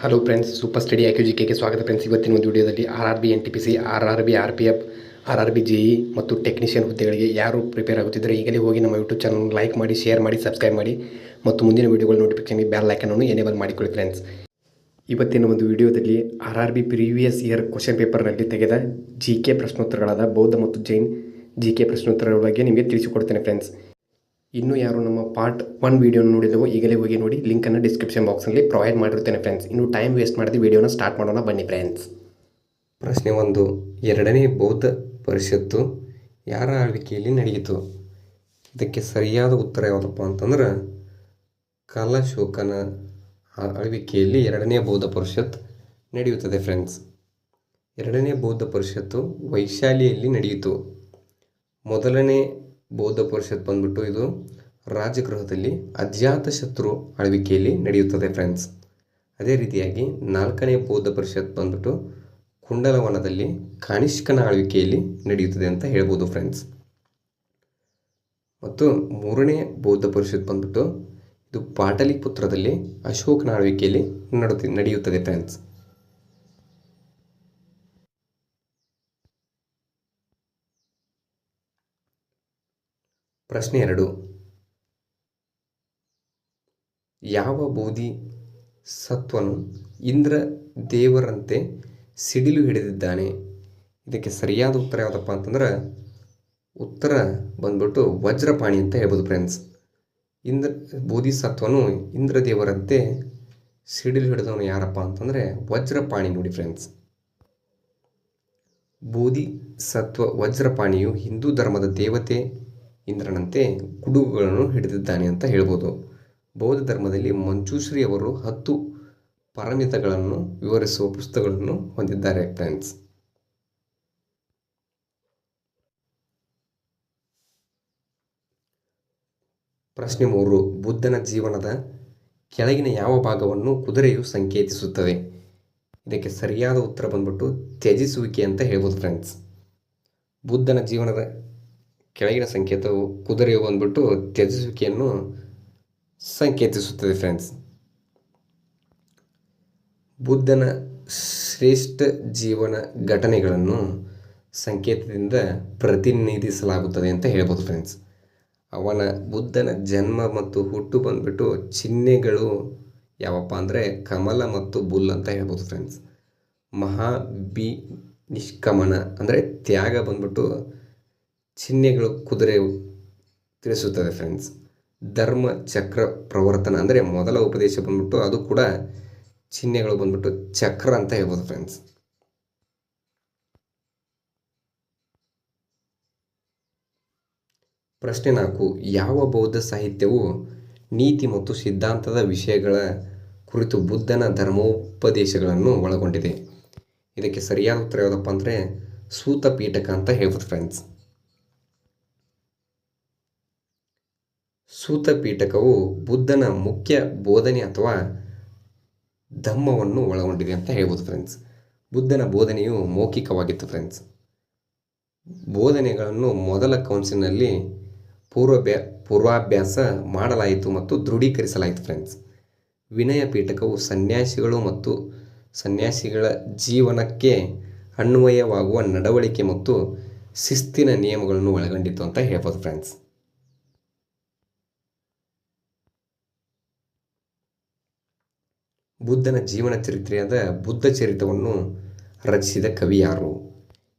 Hello friends, super study IQGK ಸ್ವಾಗತ friends. ಇವತ್ತಿನ ಒಂದು ವಿಡಿಯೋದಲ್ಲಿ RRB NTPC, RRB RPF, RRB JE ಮತ್ತು ಟೆಕ್ನಿಷಿಯನ್ ಹುದ್ದೆಗಳಿಗೆ ಯಾರು ಪ್ರಿಪೇರ್ ಆಗುತ್ತಿದ್ದರೆ ಈಗಲೇ ಹೋಗಿ ನಮ್ಮ ಯೂಟ್ಯೂಬ್ ಚಾನಲ್ ಲೈಕ್ ಮಾಡಿ, ಶೇರ್ ಮಾಡಿ, ಸಬ್ಸ್ಕ್ರೈಬ್ ಮಾಡಿ ಮತ್ತು ಮುಂದಿನ ವಿಡಿಯೋಗಳ ನೋಟಿಫಿಕೇಷನ್ಗೆ ಬೆಲ್ ಐಕನನ್ನು ಎನೇಬಲ್ ಮಾಡಿಕೊಳ್ಳಿ ಫ್ರೆಂಡ್ಸ್. ಇವತ್ತಿನ ಒಂದು ವಿಡಿಯೋದಲ್ಲಿ RRB ಪ್ರೀವಿಯಸ್ ಇಯರ್ ಕ್ವಶನ್ ಪೇಪರ್ನಲ್ಲಿ ತೆಗೆದ GK ಪ್ರಶ್ನೋತ್ತರಗಳಾದ ಬೌದ್ಧ ಮತ್ತು ಜೈನ್ GK ಪ್ರಶ್ನೋತ್ತರಗಳ ಬಗ್ಗೆ ನಿಮಗೆ ತಿಳಿಸಿಕೊಡ್ತೇನೆ ಫ್ರೆಂಡ್ಸ್. ಇನ್ನೂ ಯಾರು ನಮ್ಮ ಪಾರ್ಟ್ 1 ವಿಡಿಯೋನ ನೋಡಿದವೋ ಈಗಲೇ ಹೋಗಿ ನೋಡಿ, ಲಿಂಕನ್ನು ಡಿಸ್ಕ್ರಿಪ್ಷನ್ ಬಾಕ್ಸ್ನಲ್ಲಿ ಪ್ರೊವೈಡ್ ಮಾಡಿರ್ತೇನೆ ಫ್ರೆಂಡ್ಸ್. ಇನ್ನು ಟೈಮ್ ವೇಸ್ಟ್ ಮಾಡಿದ ವಿಡಿಯೋನ ಸ್ಟಾರ್ಟ್ ಮಾಡೋಣ ಬನ್ನಿ ಫ್ರೆಂಡ್ಸ್. ಪ್ರಶ್ನೆ 1, ಎರಡನೇ ಬೌದ್ಧ ಪರಿಷತ್ತು ಯಾರ ಆಳ್ವಿಕೆಯಲ್ಲಿ ನಡೆಯಿತು? ಇದಕ್ಕೆ ಸರಿಯಾದ ಉತ್ತರ ಯಾವುದಪ್ಪ ಅಂತಂದ್ರೆ ಕಾಲಶೋಕನ ಆಳ್ವಿಕೆಯಲ್ಲಿ ಎರಡನೇ ಬೌದ್ಧ ಪರಿಷತ್ ನಡೆಯುತ್ತದೆ ಫ್ರೆಂಡ್ಸ್. ಎರಡನೇ ಬೌದ್ಧ ಪರಿಷತ್ತು ವೈಶಾಲಿಯಲ್ಲಿ ನಡೆಯಿತು. ಮೊದಲನೇ ಬೌದ್ಧ ಪರಿಷತ್ ಬಂದ್ಬಿಟ್ಟು ಇದು ರಾಜಗೃಹದಲ್ಲಿ ಅಜಾತಶತ್ರು ಆಳ್ವಿಕೆಯಲ್ಲಿ ನಡೆಯುತ್ತದೆ ಫ್ರೆಂಡ್ಸ್. ಅದೇ ರೀತಿಯಾಗಿ ನಾಲ್ಕನೇ ಬೌದ್ಧ ಪರಿಷತ್ ಬಂದ್ಬಿಟ್ಟು ಕುಂಡಲವನದಲ್ಲಿ ಕಾನಿಷ್ಕನ ಆಳ್ವಿಕೆಯಲ್ಲಿ ನಡೆಯುತ್ತದೆ ಅಂತ ಹೇಳ್ಬೋದು ಫ್ರೆಂಡ್ಸ್. ಮತ್ತು ಮೂರನೇ ಬೌದ್ಧ ಪರಿಷತ್ ಬಂದ್ಬಿಟ್ಟು ಇದು ಪಾಟಲಿಪುತ್ರದಲ್ಲಿ ಅಶೋಕನ ಆಳ್ವಿಕೆಯಲ್ಲಿ ನಡೆಯುತ್ತದೆ ಫ್ರೆಂಡ್ಸ್. ಪ್ರಶ್ನೆ 2, ಯಾವ ಬೋಧಿ ಸತ್ವನು ಇಂದ್ರ ದೇವರಂತೆ ಸಿಡಿಲು ಹಿಡಿದಿದ್ದಾನೆ? ಇದಕ್ಕೆ ಸರಿಯಾದ ಉತ್ತರ ಯಾವುದಪ್ಪ ಅಂತಂದ್ರೆ ಉತ್ತರ ಬಂದ್ಬಿಟ್ಟು ವಜ್ರಪಾಣಿ ಅಂತ ಹೇಳ್ಬೋದು ಫ್ರೆಂಡ್ಸ್. ಬೋಧಿಸತ್ವನು ಇಂದ್ರ ದೇವರಂತೆ ಸಿಡಿಲು ಹಿಡಿದವನು ಯಾರಪ್ಪ ಅಂತಂದರೆ ವಜ್ರಪಾಣಿ ನೋಡಿ ಫ್ರೆಂಡ್ಸ್. ಬೋಧಿಸತ್ವ ವಜ್ರಪಾಣಿಯು ಹಿಂದೂ ಧರ್ಮದ ದೇವತೆ ಇಂದ್ರನಂತೆ ಗುಡುಗುಗಳನ್ನು ಹಿಡಿದಿದ್ದಾನೆ ಅಂತ ಹೇಳ್ಬೋದು. ಬೌದ್ಧ ಧರ್ಮದಲ್ಲಿ ಮಂಚುಶ್ರೀ ಅವರು 10 ಪರಮಿತಗಳನ್ನು ವಿವರಿಸುವ ಪುಸ್ತಕಗಳನ್ನು ಹೊಂದಿದ್ದಾರೆ ಫ್ರೆಂಡ್ಸ್. ಪ್ರಶ್ನೆ 3, ಬುದ್ಧನ ಜೀವನದ ಕೆಳಗಿನ ಯಾವ ಭಾಗವನ್ನು ಕುದುರೆಯು ಸಂಕೇತಿಸುತ್ತದೆ? ಇದಕ್ಕೆ ಸರಿಯಾದ ಉತ್ತರ ಬಂದ್ಬಿಟ್ಟು ತ್ಯಜಿಸುವಿಕೆ ಅಂತ ಹೇಳ್ಬೋದು ಫ್ರೆಂಡ್ಸ್. ಬುದ್ಧನ ಜೀವನದ ಕೆಳಗಿನ ಸಂಕೇತವು ಕುದುರೆಯು ಬಂದ್ಬಿಟ್ಟು ತ್ಯಜಿಸುವಿಕೆಯನ್ನು ಸಂಕೇತಿಸುತ್ತದೆ ಫ್ರೆಂಡ್ಸ್. ಬುದ್ಧನ ಶ್ರೇಷ್ಠ ಜೀವನ ಘಟನೆಗಳನ್ನು ಸಂಕೇತದಿಂದ ಪ್ರತಿನಿಧಿಸಲಾಗುತ್ತದೆ ಅಂತ ಹೇಳ್ಬೋದು ಫ್ರೆಂಡ್ಸ್. ಬುದ್ಧನ ಜನ್ಮ ಮತ್ತು ಹುಟ್ಟು ಬಂದ್ಬಿಟ್ಟು ಚಿಹ್ನೆಗಳು ಯಾವಪ್ಪ ಅಂದರೆ ಕಮಲ ಮತ್ತು ಬುಲ್ ಅಂತ ಹೇಳ್ಬೋದು ಫ್ರೆಂಡ್ಸ್. ನಿಷ್ಕಮನ ಅಂದರೆ ತ್ಯಾಗ ಬಂದ್ಬಿಟ್ಟು ಚಿಹ್ನೆಗಳು ಕುದುರೆ ತಿಳಿಸುತ್ತದೆ ಫ್ರೆಂಡ್ಸ್. ಧರ್ಮ ಚಕ್ರ ಪ್ರವರ್ತನ ಅಂದರೆ ಮೊದಲ ಉಪದೇಶ ಬಂದ್ಬಿಟ್ಟು ಅದು ಕೂಡ ಚಿಹ್ನೆಗಳು ಬಂದ್ಬಿಟ್ಟು ಚಕ್ರ ಅಂತ ಹೇಳ್ಬೋದು ಫ್ರೆಂಡ್ಸ್. ಪ್ರಶ್ನೆ 4, ಯಾವ ಬೌದ್ಧ ಸಾಹಿತ್ಯವು ನೀತಿ ಮತ್ತು ಸಿದ್ಧಾಂತದ ವಿಷಯಗಳ ಕುರಿತು ಬುದ್ಧನ ಧರ್ಮೋಪದೇಶಗಳನ್ನು ಒಳಗೊಂಡಿದೆ? ಇದಕ್ಕೆ ಸರಿಯಾದ ಉತ್ತರ ಯಾವುದಪ್ಪ ಅಂದರೆ ಸೂತ ಪೀಠಕ ಅಂತ ಹೇಳ್ಬೋದು ಫ್ರೆಂಡ್ಸ್. ಸೂತ ಪೀಠಕವು ಬುದ್ಧನ ಮುಖ್ಯ ಬೋಧನೆ ಅಥವಾ ಧಮ್ಮವನ್ನು ಒಳಗೊಂಡಿದೆ ಅಂತ ಹೇಳ್ಬೋದು ಫ್ರೆಂಡ್ಸ್. ಬುದ್ಧನ ಬೋಧನೆಯು ಮೌಖಿಕವಾಗಿತ್ತು ಫ್ರೆಂಡ್ಸ್. ಬೋಧನೆಗಳನ್ನು ಮೊದಲ ಕೌನ್ಸಿಲ್ನಲ್ಲಿ ಪೂರ್ವಾಭ್ಯಾಸ ಮಾಡಲಾಯಿತು ಮತ್ತು ದೃಢೀಕರಿಸಲಾಯಿತು ಫ್ರೆಂಡ್ಸ್. ವಿನಯ ಪೀಠಕವು ಸನ್ಯಾಸಿಗಳು ಮತ್ತು ಸನ್ಯಾಸಿಗಳ ಜೀವನಕ್ಕೆ ಅನ್ವಯವಾಗುವ ನಡವಳಿಕೆ ಮತ್ತು ಶಿಸ್ತಿನ ನಿಯಮಗಳನ್ನು ಒಳಗೊಂಡಿತ್ತು ಅಂತ ಹೇಳ್ಬೋದು ಫ್ರೆಂಡ್ಸ್. ಬುದ್ಧನ ಜೀವನ ಚರಿತ್ರೆಯಾದ ಬುದ್ಧ ಚರಿತವನ್ನು ರಚಿಸಿದ ಕವಿ ಯಾರು?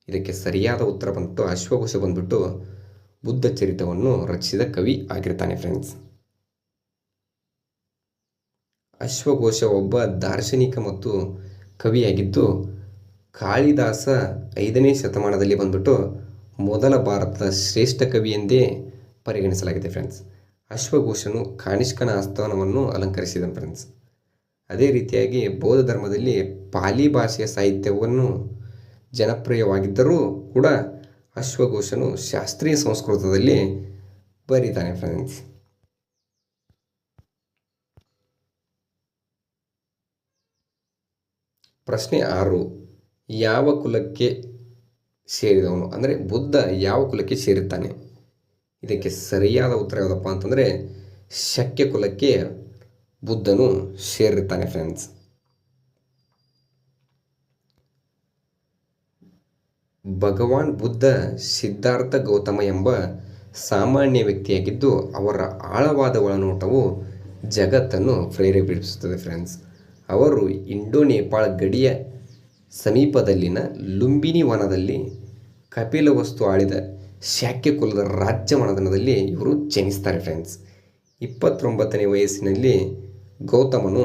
ಇದಕ್ಕೆ ಸರಿಯಾದ ಉತ್ತರ ಬಂದ್ಬಿಟ್ಟು ಅಶ್ವಘೋಷ ಬಂದ್ಬಿಟ್ಟು ಬುದ್ಧ ಚರಿತವನ್ನು ರಚಿಸಿದ ಕವಿ ಆಗಿರ್ತಾನೆ ಫ್ರೆಂಡ್ಸ್. ಅಶ್ವಘೋಷ ಒಬ್ಬ ದಾರ್ಶನಿಕ ಮತ್ತು ಕವಿಯಾಗಿದ್ದು ಕಾಳಿದಾಸ 5ನೇ ಶತಮಾನದಲ್ಲಿ ಬಂದ್ಬಿಟ್ಟು ಮೊದಲ ಭಾರತದ ಶ್ರೇಷ್ಠ ಕವಿ ಎಂದೇ ಪರಿಗಣಿಸಲಾಗಿದೆ ಫ್ರೆಂಡ್ಸ್. ಅಶ್ವಘೋಷನು ಕಾನಿಷ್ಕನ ಆಸ್ಥಾನವನ್ನು ಅಲಂಕರಿಸಿದ ಫ್ರೆಂಡ್ಸ್. ಅದೇ ರೀತಿಯಾಗಿ ಬೌದ್ಧ ಧರ್ಮದಲ್ಲಿ ಪಾಲಿ ಭಾಷೆಯ ಸಾಹಿತ್ಯವನ್ನು ಜನಪ್ರಿಯವಾಗಿದ್ದರೂ ಕೂಡ ಅಶ್ವಘೋಷನು ಶಾಸ್ತ್ರೀಯ ಸಂಸ್ಕೃತದಲ್ಲಿ ಬರೀತಾನೆ ಫ್ರೆಂಡ್ಸ್. ಪ್ರಶ್ನೆ 6, ಯಾವ ಕುಲಕ್ಕೆ ಸೇರಿದವನು ಅಂದರೆ ಬುದ್ಧ ಯಾವ ಕುಲಕ್ಕೆ ಸೇರುತ್ತಾನೆ? ಇದಕ್ಕೆ ಸರಿಯಾದ ಉತ್ತರ ಯಾವುದಪ್ಪ ಅಂತಂದರೆ ಶಕ್ಯ ಕುಲಕ್ಕೆ ಬುದ್ಧನು ಸೇರಿರ್ತಾನೆ ಫ್ರೆಂಡ್ಸ್. ಭಗವಾನ್ ಬುದ್ಧ ಸಿದ್ಧಾರ್ಥ ಗೌತಮ ಎಂಬ ಸಾಮಾನ್ಯ ವ್ಯಕ್ತಿಯಾಗಿದ್ದು ಅವರ ಆಳವಾದ ಒಳನೋಟವು ಜಗತ್ತನ್ನು ಪ್ರೇರೇಪಿಸುತ್ತದೆ ಫ್ರೆಂಡ್ಸ್. ಅವರು ಇಂಡೋ ನೇಪಾಳ ಗಡಿಯ ಸಮೀಪದಲ್ಲಿನ ಲುಂಬಿನಿ ವನದಲ್ಲಿ ಕಪಿಲವಸ್ತು ಆಳಿದ ಶಾಕ್ಯ ಕುಲದ ರಾಜ್ಯ ಮನೆತನದಲ್ಲಿ ಇವರು ಜನಿಸ್ತಾರೆ ಫ್ರೆಂಡ್ಸ್. 29ನೇ ವಯಸ್ಸಿನಲ್ಲಿ ಗೌತಮನು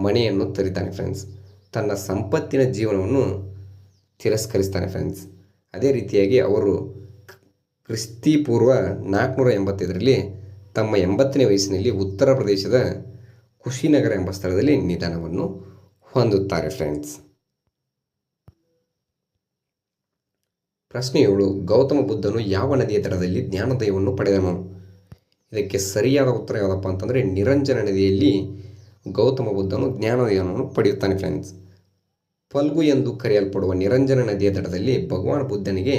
ಮನೆಯನ್ನು ತೊರೆತಾನೆ ಫ್ರೆಂಡ್ಸ್. ತನ್ನ ಸಂಪತ್ತಿನ ಜೀವನವನ್ನು ತಿರಸ್ಕರಿಸ್ತಾನೆ ಫ್ರೆಂಡ್ಸ್. ಅದೇ ರೀತಿಯಾಗಿ ಅವರು ಕ್ರಿಸ್ತಿ ಪೂರ್ವ 485ರಲ್ಲಿ ತಮ್ಮ 80ನೇ ವಯಸ್ಸಿನಲ್ಲಿ ಉತ್ತರ ಪ್ರದೇಶದ ಕುಶಿನಗರ ಎಂಬ ಸ್ಥಳದಲ್ಲಿ ನಿಧನವನ್ನು ಹೊಂದುತ್ತಾರೆ ಫ್ರೆಂಡ್ಸ್. ಪ್ರಶ್ನೆ 7. ಗೌತಮ ಬುದ್ಧನು ಯಾವ ನದಿಯ ದಡದಲ್ಲಿ ಜ್ಞಾನೋದಯವನ್ನು ಪಡೆದನು? ಇದಕ್ಕೆ ಸರಿಯಾದ ಉತ್ತರ ಯಾವುದಪ್ಪ ಅಂತಂದರೆ ನಿರಂಜನ ನದಿಯಲ್ಲಿ ಗೌತಮ ಬುದ್ಧನು ಜ್ಞಾನೋದಯವನ್ನು ಪಡೆಯುತ್ತಾನೆ ಫ್ರೆಂಡ್ಸ್. ಫಲ್ಗು ಎಂದು ಕರೆಯಲ್ಪಡುವ ನಿರಂಜನ ನದಿಯ ದಡದಲ್ಲಿ ಭಗವಾನ್ ಬುದ್ಧನಿಗೆ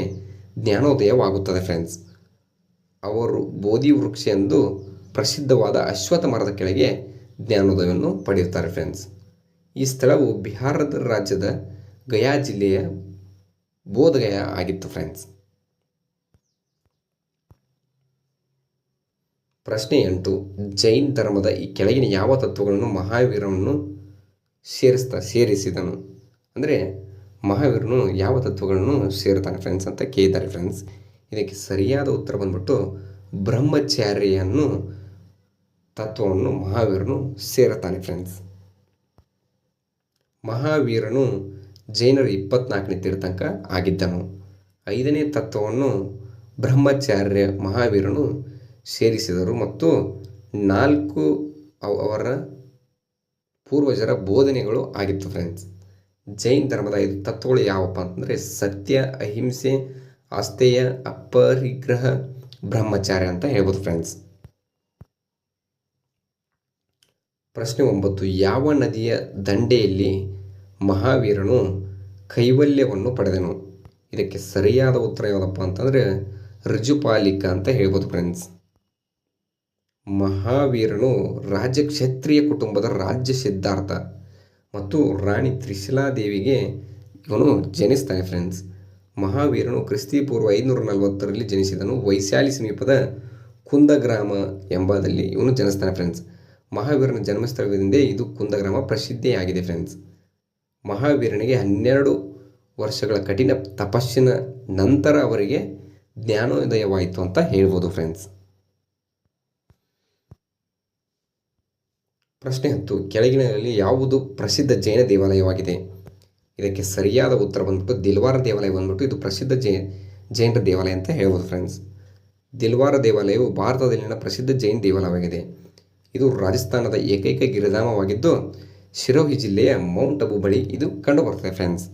ಜ್ಞಾನೋದಯವಾಗುತ್ತದೆ ಫ್ರೆಂಡ್ಸ್. ಅವರು ಬೋಧಿ ವೃಕ್ಷ ಎಂದು ಪ್ರಸಿದ್ಧವಾದ ಅಶ್ವತ್ಥ ಮರದ ಕೆಳಗೆ ಜ್ಞಾನೋದಯವನ್ನು ಪಡೆಯುತ್ತಾರೆ ಫ್ರೆಂಡ್ಸ್. ಈ ಸ್ಥಳವು ಬಿಹಾರದ ರಾಜ್ಯದ ಗಯಾ ಜಿಲ್ಲೆಯ ಬೋಧಗಯ ಆಗಿತ್ತು ಫ್ರೆಂಡ್ಸ್. ಪ್ರಶ್ನೆ 8. ಜೈನ್ ಧರ್ಮದ ಈ ಕೆಳಗಿನ ಯಾವ ತತ್ವಗಳನ್ನು ಮಹಾವೀರನನ್ನು ಸೇರಿಸಿದನು? ಅಂದರೆ ಮಹಾವೀರನು ಯಾವ ತತ್ವಗಳನ್ನು ಸೇರ್ತಾನೆ ಫ್ರೆಂಡ್ಸ್ ಅಂತ ಕೇಳಿದ್ದಾರೆ ಫ್ರೆಂಡ್ಸ್. ಇದಕ್ಕೆ ಸರಿಯಾದ ಉತ್ತರ ಬಂದ್ಬಿಟ್ಟು ಬ್ರಹ್ಮಚಾರ್ಯನ್ನು ತತ್ವವನ್ನು ಮಹಾವೀರನು ಸೇರುತ್ತಾನೆ ಫ್ರೆಂಡ್ಸ್. ಮಹಾವೀರನು ಜೈನರ 24ನೇ ತೀರ್ಥಂಕ ಆಗಿದ್ದನು. 5ನೇ ತತ್ವವನ್ನು ಬ್ರಹ್ಮಚಾರ್ಯ ಮಹಾವೀರನು ಸೇರಿಸಿದರು ಮತ್ತು 4 ಅವರ ಪೂರ್ವಜರ ಬೋಧನೆಗಳು ಆಗಿತ್ತು ಫ್ರೆಂಡ್ಸ್. ಜೈನ್ ಧರ್ಮದ 5 ತತ್ವಗಳು ಯಾವಪ್ಪ ಅಂತಂದರೆ ಸತ್ಯ, ಅಹಿಂಸೆ, ಆಸ್ತೇಯ, ಅಪರಿಗ್ರಹ, ಬ್ರಹ್ಮಚಾರ್ಯ ಅಂತ ಹೇಳ್ಬೋದು ಫ್ರೆಂಡ್ಸ್. ಪ್ರಶ್ನೆ 9. ಯಾವ ನದಿಯ ದಂಡೆಯಲ್ಲಿ ಮಹಾವೀರನು ಕೈವಲ್ಯವನ್ನು ಪಡೆದನು? ಇದಕ್ಕೆ ಸರಿಯಾದ ಉತ್ತರ ಯಾವುದಪ್ಪ ಅಂತಂದರೆ ಋಜುಪಾಲಿಕ ಅಂತ ಹೇಳ್ಬೋದು ಫ್ರೆಂಡ್ಸ್. ಮಹಾವೀರನು ರಾಜಕ್ಷತ್ರಿಯ ಕುಟುಂಬದ ರಾಜ್ಯ ಸಿದ್ಧಾರ್ಥ ಮತ್ತು ರಾಣಿ ತ್ರಿಶಿಲಾದೇವಿಗೆ ಇವನು ಜನಿಸ್ತಾನೆ ಫ್ರೆಂಡ್ಸ್. ಮಹಾವೀರನು ಕ್ರಿಸ್ತಿ ಪೂರ್ವ 540ರಲ್ಲಿ ಜನಿಸಿದನು. ವೈಶಾಲಿ ಸಮೀಪದ ಕುಂದಗ್ರಾಮ ಎಂಬುದಲ್ಲಿ ಇವನು ಜನಿಸ್ತಾನೆ ಫ್ರೆಂಡ್ಸ್. ಮಹಾವೀರನ ಜನ್ಮಸ್ಥಳದಿಂದ ಇದು ಕುಂದಗ್ರಾಮ ಪ್ರಸಿದ್ಧಿಯಾಗಿದೆ ಫ್ರೆಂಡ್ಸ್. ಮಹಾವೀರನಿಗೆ 12 ವರ್ಷಗಳ ಕಠಿಣ ತಪಸ್ಸಿನ ನಂತರ ಅವರಿಗೆ ಜ್ಞಾನೋದಯವಾಯಿತು ಅಂತ ಹೇಳ್ಬೋದು ಫ್ರೆಂಡ್ಸ್. ಪ್ರಶ್ನೆ 10. ಕೆಳಗಿನಲ್ಲಿ ಯಾವುದು ಪ್ರಸಿದ್ಧ ಜೈನ ದೇವಾಲಯವಾಗಿದೆ? ಇದಕ್ಕೆ ಸರಿಯಾದ ಉತ್ತರ ಬಂದ್ಬಿಟ್ಟು ದಿಲ್ವಾರ ದೇವಾಲಯ ಬಂದ್ಬಿಟ್ಟು ಇದು ಪ್ರಸಿದ್ಧ ಜೈನರ ದೇವಾಲಯ ಅಂತ ಹೇಳ್ಬೋದು ಫ್ರೆಂಡ್ಸ್. ದಿಲ್ವಾರ ದೇವಾಲಯವು ಭಾರತದಲ್ಲಿನ ಪ್ರಸಿದ್ಧ ಜೈನ ದೇವಾಲಯವಾಗಿದೆ. ಇದು ರಾಜಸ್ಥಾನದ ಏಕೈಕ ಗಿರಿಧಾಮವಾಗಿದ್ದು ಸಿರೋಹಿ ಜಿಲ್ಲೆಯ ಮೌಂಟ್ ಅಬು ಬಳಿ ಇದು ಕಂಡುಬರ್ತದೆ ಫ್ರೆಂಡ್ಸ್.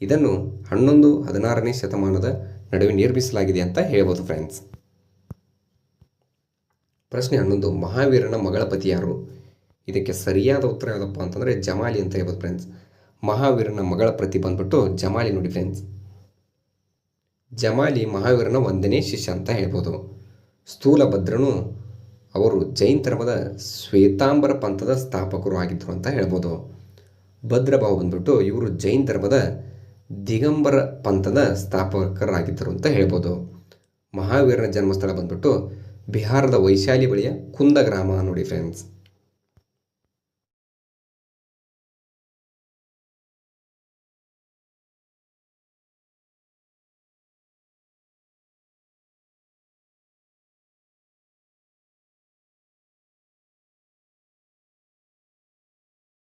ಇದನ್ನು 11-16ನೇ ಶತಮಾನದ ನಡುವೆ ನಿರ್ಮಿಸಲಾಗಿದೆ ಅಂತ ಹೇಳ್ಬೋದು ಫ್ರೆಂಡ್ಸ್. ಪ್ರಶ್ನೆ 11. ಮಹಾವೀರನ ಮಗಳ ಪತಿ ಯಾರು? ಇದಕ್ಕೆ ಸರಿಯಾದ ಉತ್ತರ ಯಾವುದಪ್ಪ ಅಂತಂದರೆ ಜಮಾಲಿ ಅಂತ ಹೇಳ್ಬೋದು ಫ್ರೆಂಡ್ಸ್. ಮಹಾವೀರನ ಮಗಳ ಪತಿ ಬಂದ್ಬಿಟ್ಟು ಜಮಾಲಿ ನೋಡಿ ಫ್ರೆಂಡ್ಸ್. ಜಮಾಲಿ ಮಹಾವೀರನ 1ನೇ ಶಿಷ್ಯ ಅಂತ ಹೇಳ್ಬೋದು. ಸ್ಥೂಲಭದ್ರನು ಅವರು ಜೈನ್ ಧರ್ಮದ ಶ್ವೇತಾಂಬರ ಪಂಥದ ಸ್ಥಾಪಕರು ಆಗಿದ್ದರು ಅಂತ ಹೇಳ್ಬೋದು. ಭದ್ರಭಾವ ಬಂದ್ಬಿಟ್ಟು ಇವರು ಜೈನ್ ಧರ್ಮದ ದಿಗಂಬರ ಪಂಥದ ಸ್ಥಾಪಕರಾಗಿದ್ದರು ಅಂತ ಹೇಳ್ಬೋದು. ಮಹಾವೀರನ ಜನ್ಮಸ್ಥಳ ಬಂದ್ಬಿಟ್ಟು ಬಿಹಾರದ ವೈಶಾಲಿ ಬಳಿಯ ಕುಂದಗ್ರಾಮ ನೋಡಿ ಫ್ರೆಂಡ್ಸ್.